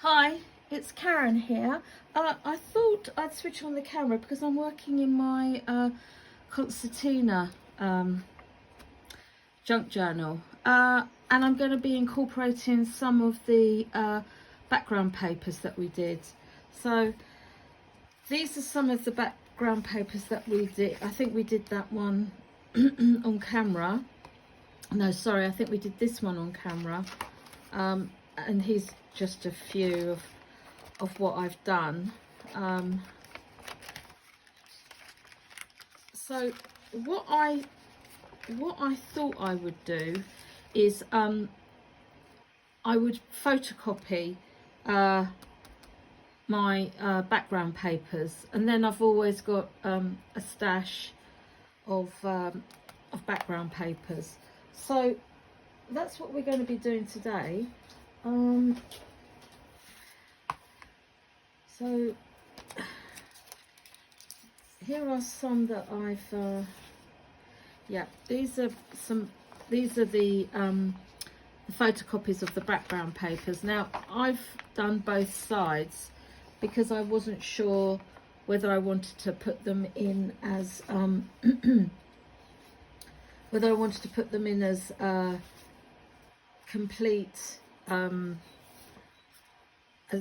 Hi, it's Karen here. I thought I'd switch on the camera because I'm working in my concertina junk journal, and I'm going to be incorporating some of the background papers that we did. So these are some of the background papers that we did. I think we did that one on camera. No, sorry, I think we did this one on camera. And here's just a few of what I've done. So what I thought I would do is I would photocopy my background papers, and then I've always got a stash of background papers. So that's what we're going to be doing today. So here are some that I've yeah, these are the photocopies of the background papers. Now I've done both sides because I wasn't sure whether I wanted to put them in as whether I wanted to put them in as complete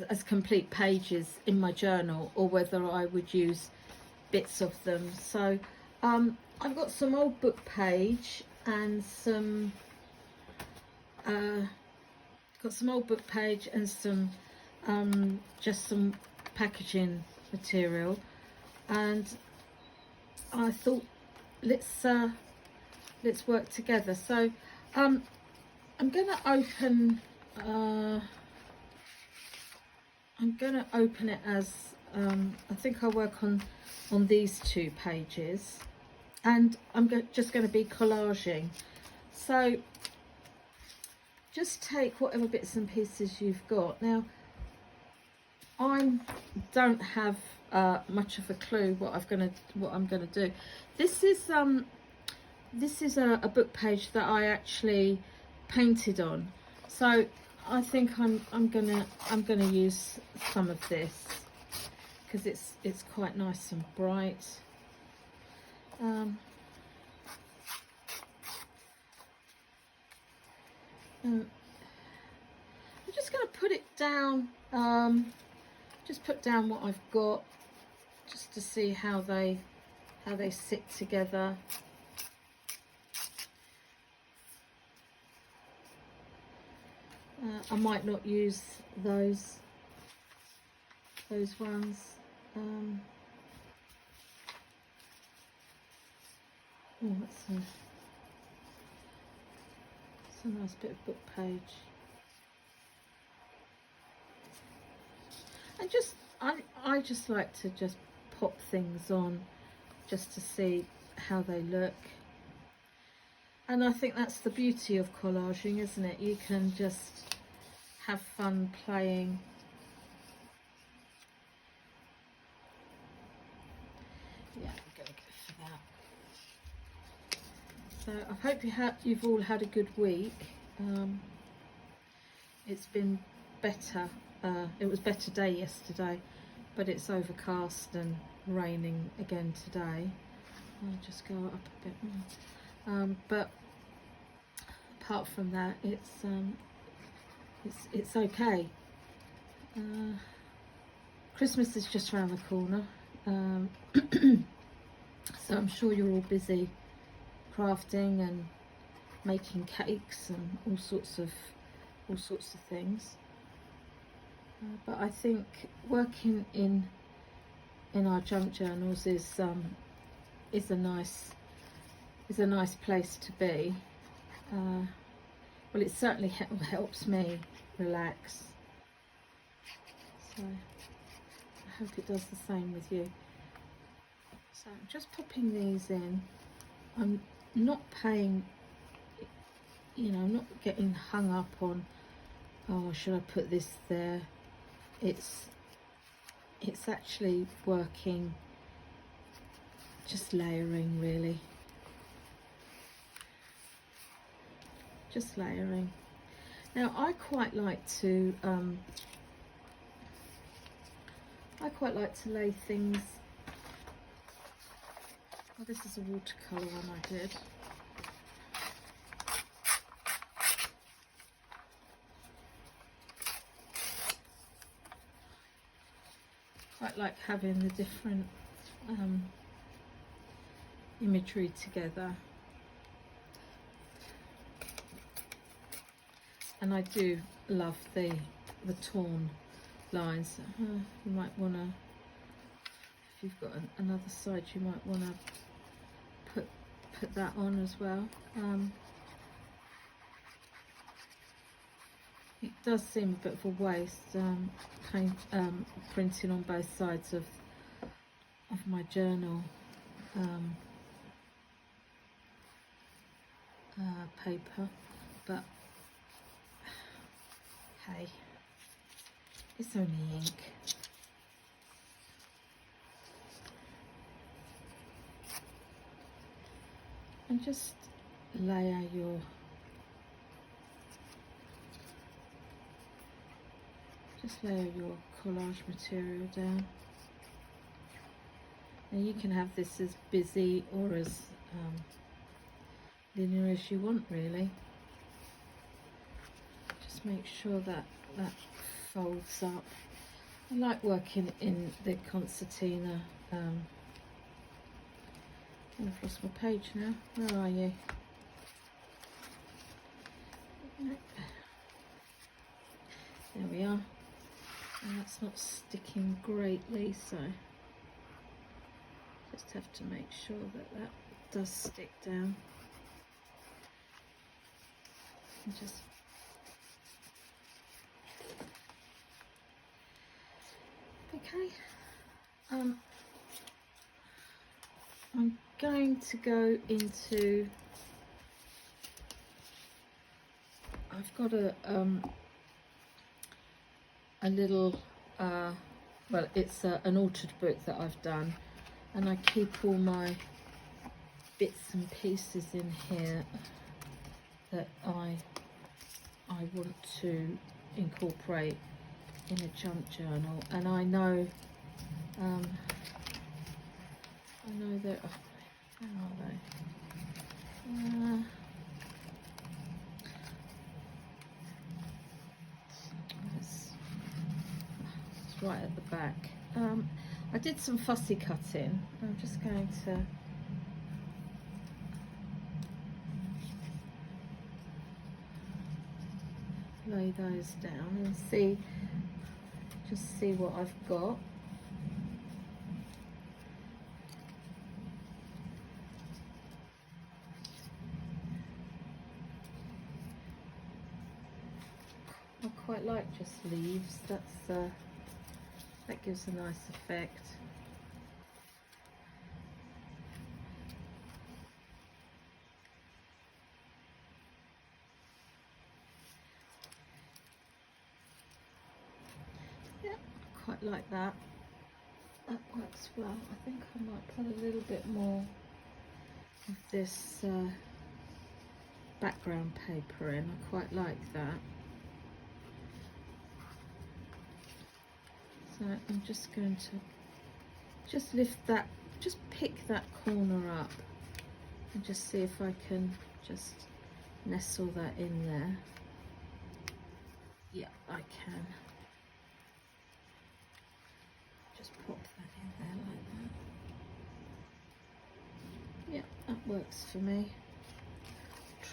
as complete pages in my journal, or whether I would use bits of them. So I've got some old book page and some old book page and some just some packaging material, and I thought let's work together. So I'm going to open it as I think I'll work on these two pages, and I'm just going to be collaging. So just take whatever bits and pieces you've got. Now I don't have much of a clue what I'm going to do. This is a book page that I actually painted on, so I think I'm gonna use some of this because it's quite nice and bright. I'm just going to put it down, just put down what I've got, just to see how they sit together. I might not use those ones. Oh, that's a nice bit of book page. And I just like to just pop things on just to see how they look. And I think that's the beauty of collaging, isn't it? You can just have fun playing. Yeah, I'm going to go for that. So I hope you've all had a good week. It's been better. It was a better day yesterday, but it's overcast and raining again today. I'll just go up a bit more. But apart from that, it's okay. Christmas is just around the corner, so I'm sure you're all busy crafting and making cakes and all sorts of things. But I think working in our junk journals is a nice place to be. Well, it certainly helps me relax. So I hope it does the same with you. So I'm just popping these in. I'm not paying, I'm not getting hung up on, oh, should I put this there? It's actually working, just layering, really. Just layering. Now I quite like to quite like to lay things. Oh, this is a watercolour one I did. Quite like having the different imagery together. And I do love the torn lines. You might want to, if you've got another side, you might want to put that on as well. It does seem a bit of a waste printing on both sides of my journal paper, but hey, it's only ink. And just layer your collage material down. And you can have this as busy or as linear as you want, really. Just make sure that folds up. I like working in the concertina. I've lost my page now. Where are you? There we are. And that's not sticking greatly, so just have to make sure that does stick down. And just okay. I'm going to go into. I've got a little. Well, it's an altered book that I've done, and I keep all my bits and pieces in here that I want to incorporate in a junk journal. And I know that where are they? It's right at the back. I did some fussy cutting. I'm just going to lay those down and see what I've got. I quite like just leaves. That gives a nice effect. Yeah, quite like that. That works well. I think I might put a little bit more of this background paper in. I quite like that. So I'm just going to lift that, just pick that corner up and just see if I can just nestle that in there. Yeah, I can. Just pop that in there like that. Yeah, that works for me.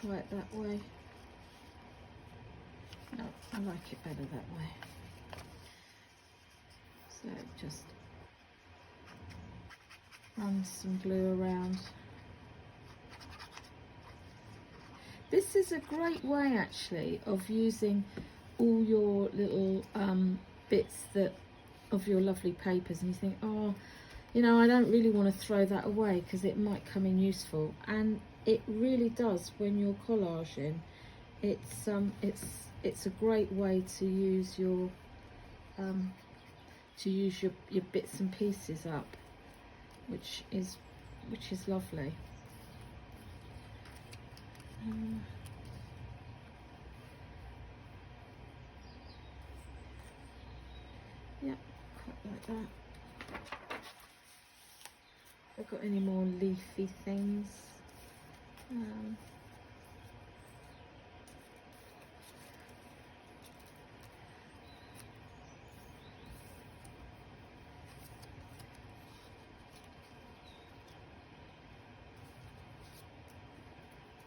Try it that way. No, I like it better that way. So just run some glue around. This is a great way actually of using all your little bits of your lovely papers, and you think, oh, you know, I don't really want to throw that away because it might come in useful, and it really does when you're collaging. It's a great way to use your bits and pieces up, which is lovely. Yeah, quite like that. I've got any more leafy things.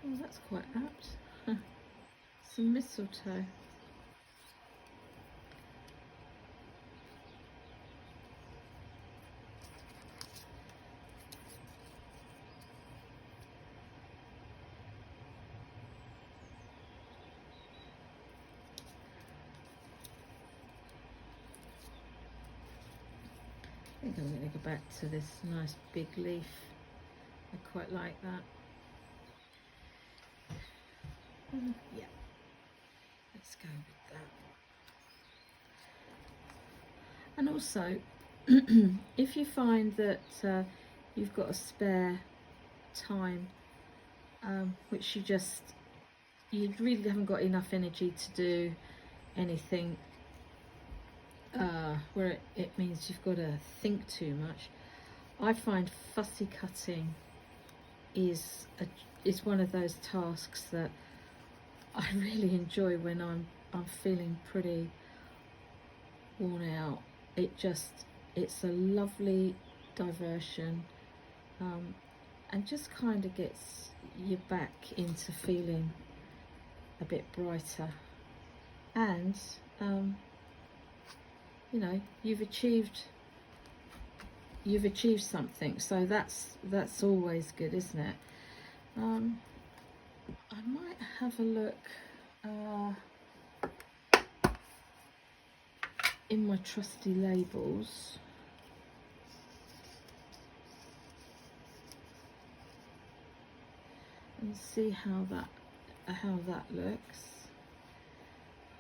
Oh, that's quite apt. Some mistletoe. I think I'm going to go back to this nice big leaf. I quite like that. Yeah, let's go with that. And also, if you find that you've got a spare time, which you really haven't got enough energy to do anything, where it means you've got to think too much, I find fussy cutting is one of those tasks that I really enjoy when I'm feeling pretty worn out. It's a lovely diversion, and just kind of gets you back into feeling a bit brighter, and you know, you've achieved something, so that's always good, isn't it? I might have a look in my trusty labels. And see how that looks.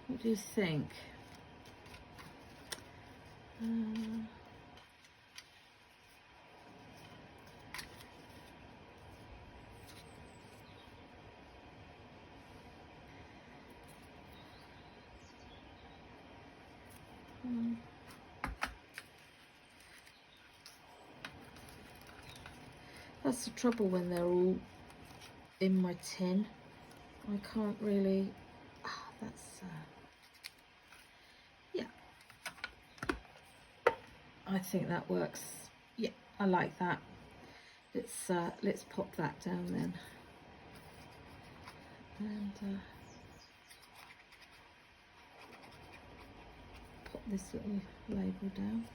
What do you think? That's the trouble when they're all in my tin. I can't really. That's yeah. I think that works. Yeah, I like that. Let's pop that down then. And pop this little label down.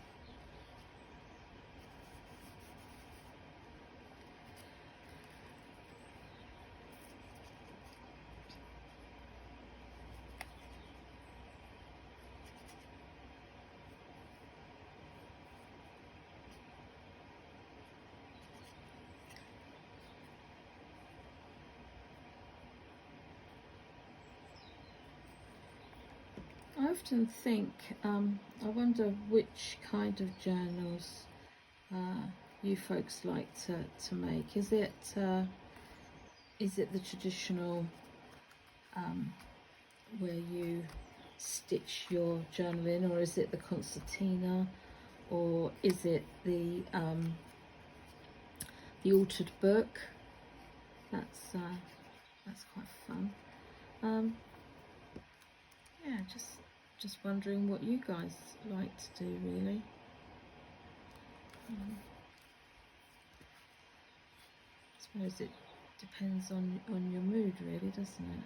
I often think, I wonder which kind of journals you folks like to make. Is it the traditional where you stitch your journal in, or is it the concertina, or is it the altered book? That's quite fun. Yeah, just wondering what you guys like to do, really. I suppose it depends on your mood, really, doesn't it?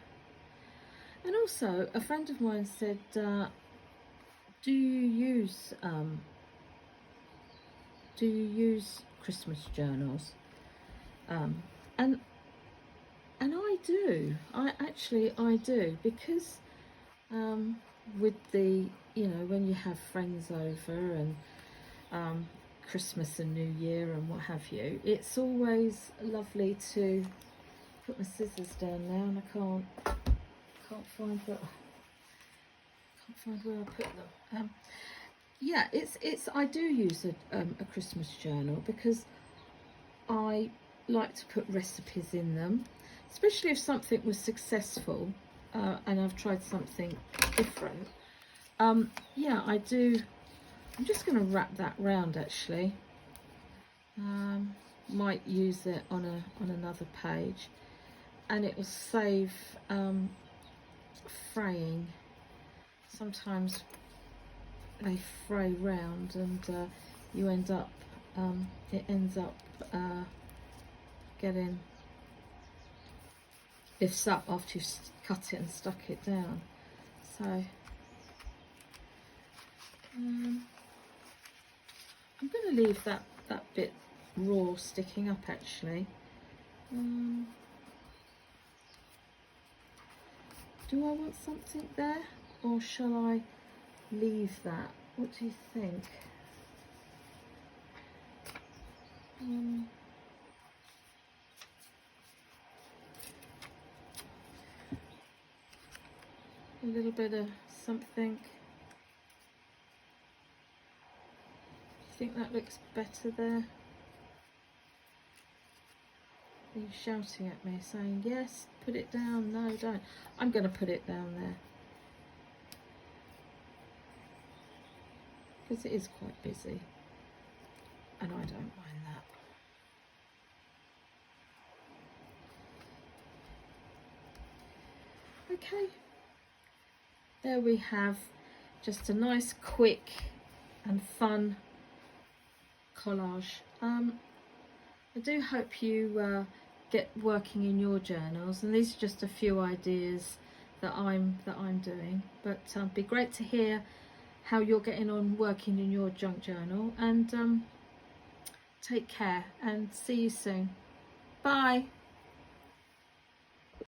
And also, a friend of mine said, do you use Christmas journals? And I do. I do, because with the, you know, when you have friends over and Christmas and New Year and what have you, it's always lovely to put my scissors down now, and I can't find where I put them. Yeah, I do use a Christmas journal because I like to put recipes in them, especially if something was successful and I've tried something different. Yeah, I do I'm just going to wrap that round actually. Might use it on another page, and it will save fraying. Sometimes they fray round, and you end up it ends up getting lifts up after you've cut it and stuck it down. So I'm going to leave that bit raw sticking up actually. Do I want something there, or shall I leave that? What do you think? A little bit of something. Do you think that looks better there? Are you shouting at me saying yes, put it down? No, don't. I'm going to put it down there because it is quite busy and I don't mind that. Okay, there we have just a nice, quick and fun collage. I do hope you get working in your journals, and these are just a few ideas that I'm doing, but it'd be great to hear how you're getting on working in your junk journal, and take care and see you soon. Bye.